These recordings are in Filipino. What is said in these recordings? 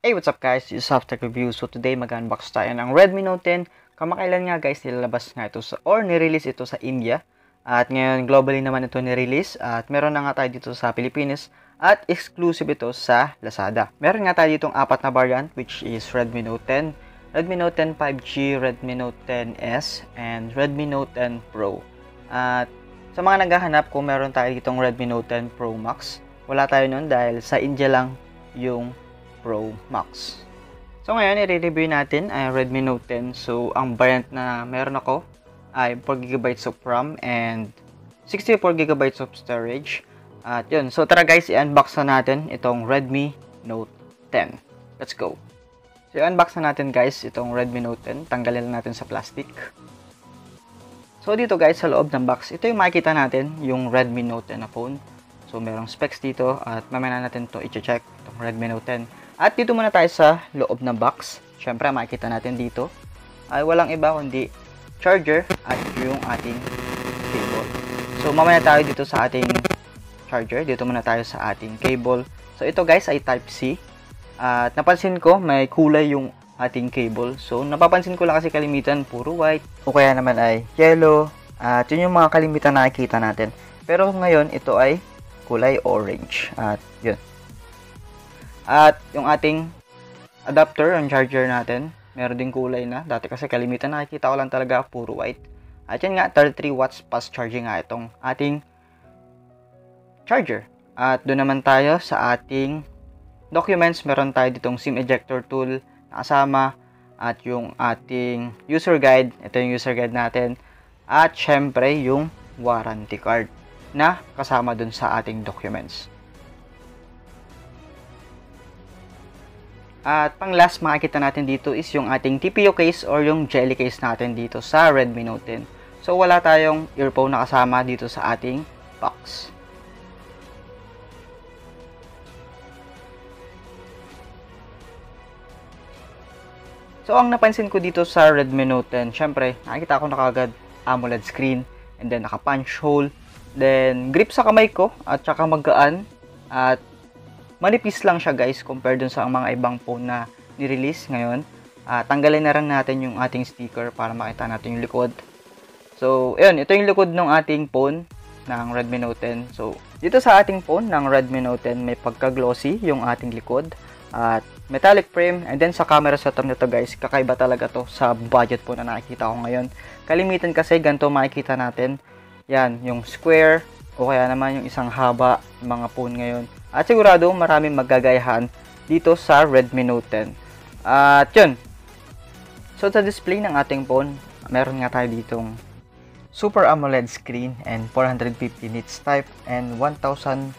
Hey, what's up guys? This is Softech Review. So today mag-unbox tayo ng Redmi Note 10. Kamakailan nga guys, nilalabas nga ito nirelease ito sa India. At ngayon globally naman ito nirelease. At meron na nga tayo dito sa Pilipinas. At exclusive ito sa Lazada. Meron nga tayo ditong apat na variant, which is Redmi Note 10, Redmi Note 10 5G, Redmi Note 10S, and Redmi Note 10 Pro. At sa mga naghahanap kung meron tayo ditong Redmi Note 10 Pro Max, wala tayo nun dahil sa India lang yung Pro Max. So ngayon, i-review natin ay Redmi Note 10. So ang variant na meron ako ay 4GB of RAM and 64GB of storage. At yun, so tara guys, i-unbox na natin itong Redmi Note 10. Let's go. So i-unbox na natin guys itong Redmi Note 10. Tanggalin natin sa plastic. So dito guys, sa loob ng box, ito yung makikita natin, yung Redmi Note 10 na phone. So merong specs dito at mamaya natin to i-check itong Redmi Note 10. At dito muna tayo sa loob ng box. Syempre makikita natin dito ay walang iba kundi charger at yung ating cable. So mamaya tayo dito sa ating charger. Dito muna tayo sa ating cable. So ito guys ay Type-C. At napansin ko may kulay yung ating cable. So napapansin ko lang kasi kalimitan puro white o kaya naman ay yellow. At yun yung mga kalimitan na nakikita natin. Pero ngayon ito ay kulay orange. At yun. At yung ating adapter, ang charger natin, meron din kulay na. Dati kasi kalimitan nakikita ko lang talaga puro white. At yan nga, 33 watts fast charging nga itong ating charger. At doon naman tayo sa ating documents. Meron tayo ditong SIM ejector tool na kasama. At yung ating user guide. Ito yung user guide natin. At syempre yung warranty card na kasama dun sa ating documents. At pang last makikita natin dito is yung ating TPU case or yung jelly case natin dito sa Redmi Note 10. So wala tayong earphone na kasama dito sa ating box. So ang napansin ko dito sa Redmi Note 10, syempre nakikita ko na kagad AMOLED screen and then naka punch hole, then grip sa kamay ko at saka magaan at manipis lang siya guys compared dun sa mga ibang phone na ni-release ngayon. Tanggalin na rin natin yung ating sticker para makita natin yung likod. So, yun. Ito yung likod ng ating phone ng Redmi Note 10. So, dito sa ating phone ng Redmi Note 10 may pagka-glossy yung ating likod. At metallic frame. And then sa camera setup nito guys, kakaiba talaga to sa budget po na nakikita ko ngayon. Kalimitan kasi ganito makikita natin. Yan, yung square o kaya naman yung isang haba ng mga phone ngayon. At sigurado maraming magagayahan dito sa Redmi Note 10. At yun. So sa display ng ating phone, meron nga tayo ditong Super AMOLED screen and 450 nits type and 1100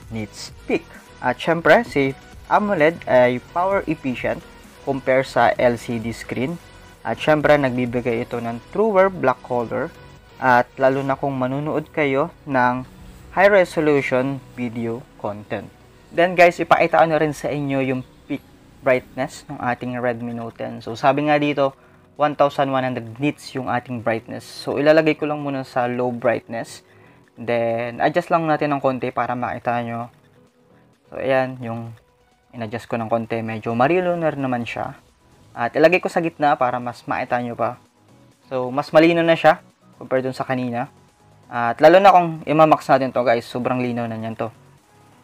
nits peak. At syempre, si AMOLED ay power efficient compare sa LCD screen. At syempre, nagbibigay ito ng truer black color. At lalo na kung manunood kayo ng high resolution video content. Then guys, ipakita ko na rin sa inyo yung peak brightness ng ating Redmi Note 10. So sabi nga dito, 1100 nits yung ating brightness. So ilalagay ko lang muna sa low brightness. Then adjust lang natin ng konti para makita nyo. So ayan, yung in-adjust ko ng konti. Medyo marilo na rin naman siya. At ilagay ko sa gitna para mas makita nyo pa. So mas malino na siya compared dun sa kanina. At lalo na kung i-max natin to guys, sobrang linaw na niyan to.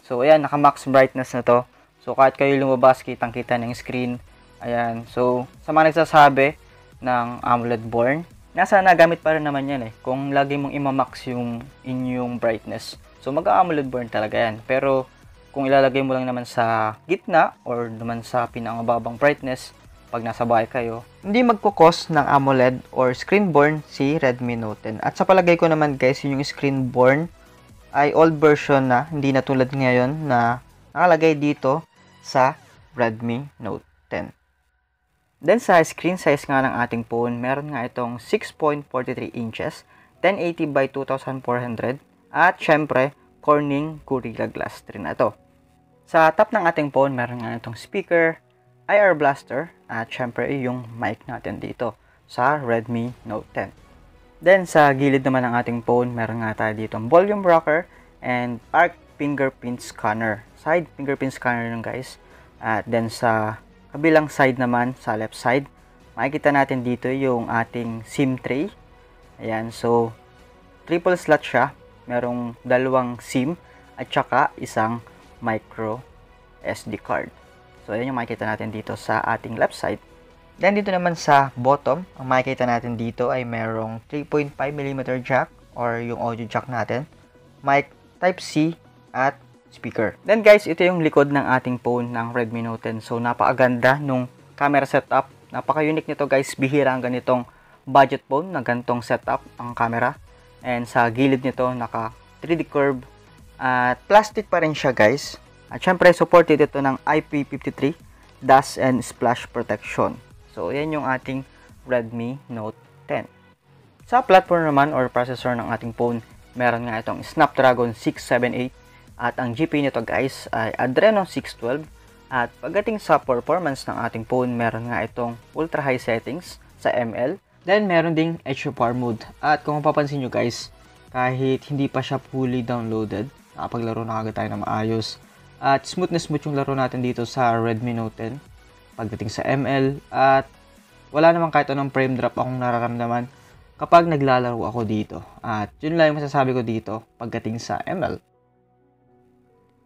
So ayan, naka-max brightness na to. So kahit kayo lumabas, kitang-kita ng screen. Ayan, so sa mga nagsasabi ng AMOLED born, nasa nagamit pa rin naman yan kung lagi mong i-max yung inyong brightness. So mag-AMOLED born talaga yan. Pero kung ilalagay mo lang naman sa gitna or naman sa pinakababang brightness, pag nasa bahay kayo, hindi magkukos ng AMOLED or screen-born si Redmi Note 10. At sa palagay ko naman guys, yung screen-born ay old version na, hindi na tulad ngayon na nakalagay dito sa Redmi Note 10. Then sa screen size nga ng ating phone, meron nga itong 6.43 inches, 1080 by 2400, at syempre, Corning Gorilla Glass 3 na ito. Sa top ng ating phone, meron nga itong speaker, IR blaster, at syempre yung mic natin dito sa Redmi Note 10. Then sa gilid naman ng ating phone, meron nga tayo dito volume rocker and arc fingerprint scanner. Side fingerprint scanner yun guys. At then sa kabilang side naman, sa left side, makikita natin dito yung ating SIM tray. Ayan, so triple slot siya. Merong dalawang SIM at saka isang micro SD card. So ayan yung makikita natin dito sa ating left side. Then dito naman sa bottom, ang makikita natin dito ay merong 3.5mm jack or yung audio jack natin, mic Type-C at speaker. Then guys, ito yung likod ng ating phone ng Redmi Note 10. So napakaganda nung camera setup. Napaka-unique nito guys. Bihira ang ganitong budget phone na ganitong setup ang camera. And sa gilid nito naka 3D curve at plastic pa rin siya guys. At syempre supported ito ng IP53 dust and splash protection. So yan yung ating Redmi Note 10. Sa platform naman or processor ng ating phone, meron nga itong Snapdragon 678 at ang GPU nito guys ay Adreno 612. At pagdating sa performance ng ating phone, meron nga itong ultra high settings sa ML. Then meron ding HDR mode. At kung mapapansin nyo guys, kahit hindi pa siya fully downloaded, nakapaglaro na agad tayo na maayos. At smooth na smooth yung laro natin dito sa Redmi Note 10 pagdating sa ML. At wala naman kahit anong frame drop akong nararamdaman kapag naglalaro ako dito. At yun lang yung masasabi ko dito pagdating sa ML.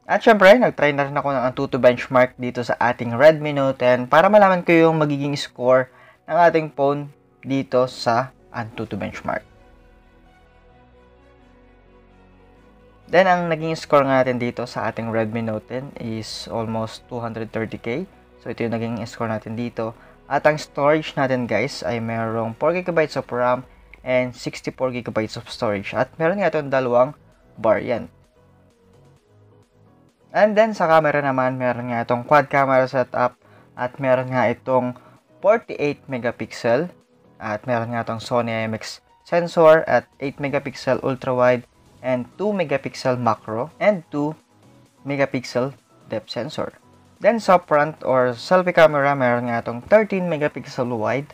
At syempre, nag-try na rin ako ng Antutu benchmark dito sa ating Redmi Note 10 para malaman ko yung magiging score ng ating phone dito sa Antutu benchmark. Then, ang naging score natin dito sa ating Redmi Note 10 is almost 230k. So, ito yung naging score natin dito. At ang storage natin guys ay merong 4GB of RAM and 64GB of storage. At meron nga itong dalawang variant. And then sa camera naman, meron nga itong quad camera setup. At meron nga itong 48 megapixel. At meron nga itong Sony IMX sensor at 8 megapixel ultra wide and 2 megapixel macro and 2 megapixel depth sensor. Then sa front or selfie camera, meron nga itong 13 megapixel wide.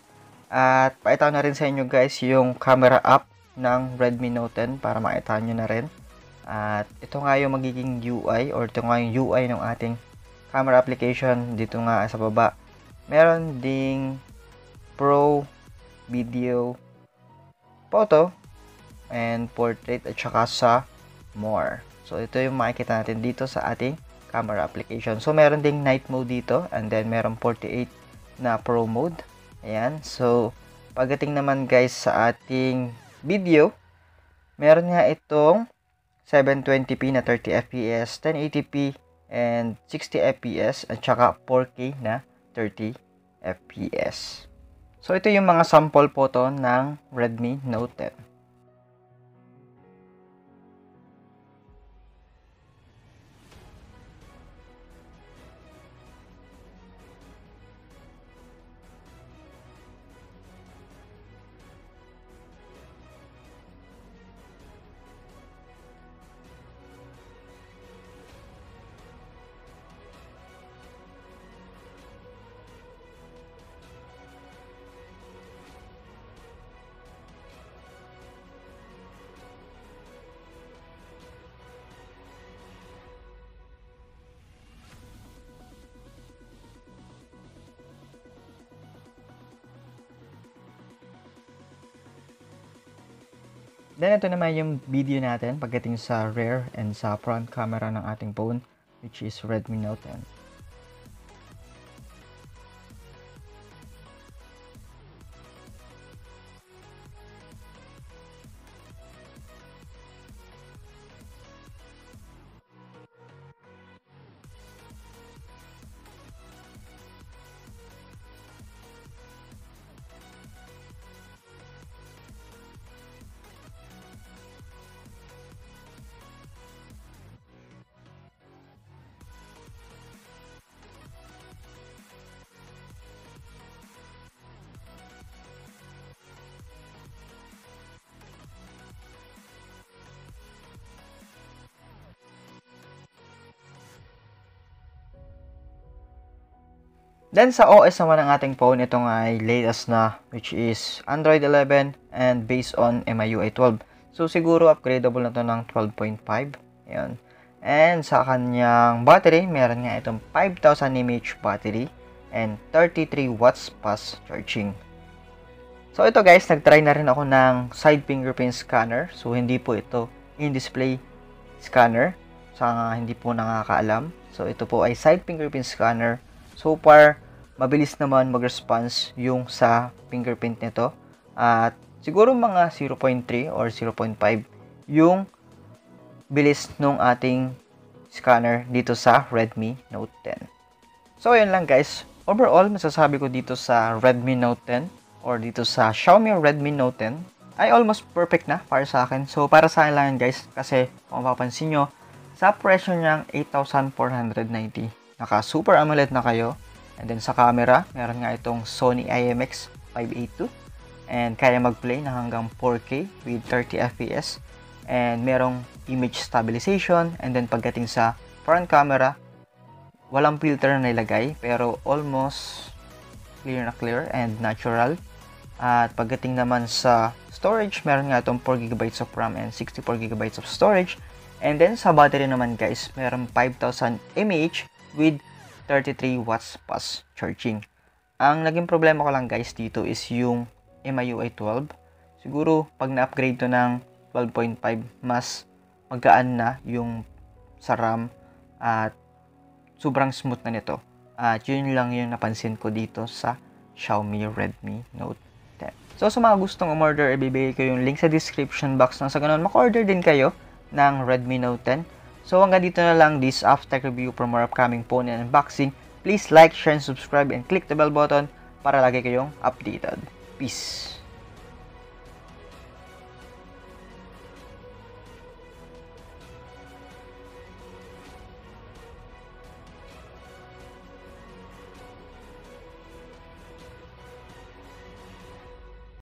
At paitaw na rin sa inyo guys yung camera app ng Redmi Note 10 para makita nyo na rin. At ito nga yung magiging UI or ito nga yung UI ng ating camera application. Dito nga sa baba, meron ding Pro, Video, Photo, and Portrait at saka sa More. So ito yung makikita natin dito sa ating camera application. So meron ding night mode dito and then meron 48 na Pro mode. Ayan. So, pagdating naman guys sa ating video, meron nga itong 720p na 30fps, 1080p and 60fps at saka 4K na 30fps. So, ito yung mga sample photo ng Redmi Note 10. Then, ito naman yung video natin pagdating sa rear and sa front camera ng ating phone, which is Redmi Note 10. Then sa OS naman ng ating phone, ito nga ay latest na, which is Android 11 and based on MIUI 12. So siguro upgradable na to ng 12.5. Ayan. And sa kanyang battery, meron nga itong 5,000 mAh battery and 33 watts fast charging. So ito guys, nagtry na rin ako ng side fingerprint scanner. So hindi po ito in-display scanner sa hindi po nakakaalam. So ito po ay side fingerprint scanner. So far, mabilis naman mag-response yung sa fingerprint nito. At siguro mga 0.3 or 0.5 yung bilis nung ating scanner dito sa Redmi Note 10. So ayan lang guys. Overall, masasabi ko dito sa Redmi Note 10 or dito sa Xiaomi Redmi Note 10 ay almost perfect na para sa akin. So para sa akin lang guys, kasi kung mapapansin nyo, sa presyo niyang 8,490, naka Super AMOLED na kayo. And then sa camera, meron nga itong Sony IMX582 and kaya mag-play na hanggang 4K with 30 FPS. And merong image stabilization. And then pagdating sa front camera, walang filter na nilagay pero almost clear na clear and natural. At pagdating naman sa storage, meron nga itong 4GB of RAM and 64GB of storage. And then sa battery naman guys, meron 5,000 mAh with 33 watts fast charging. Ang naging problema ko lang guys dito is yung MIUI 12. Siguro pag na-upgrade to ng 12.5, mas magaan na yung sa RAM at sobrang smooth na nito. At yun lang yung napansin ko dito sa Xiaomi Redmi Note 10. So sa mga gustong umorder, ibibigay ko yung link sa description box nang sa ganun maka-order din kayo ng Redmi Note 10. So hanggang dito na lang this after review for more upcoming phone and unboxing. Please like, share, and subscribe and click the bell button para lagi kayong updated. Peace!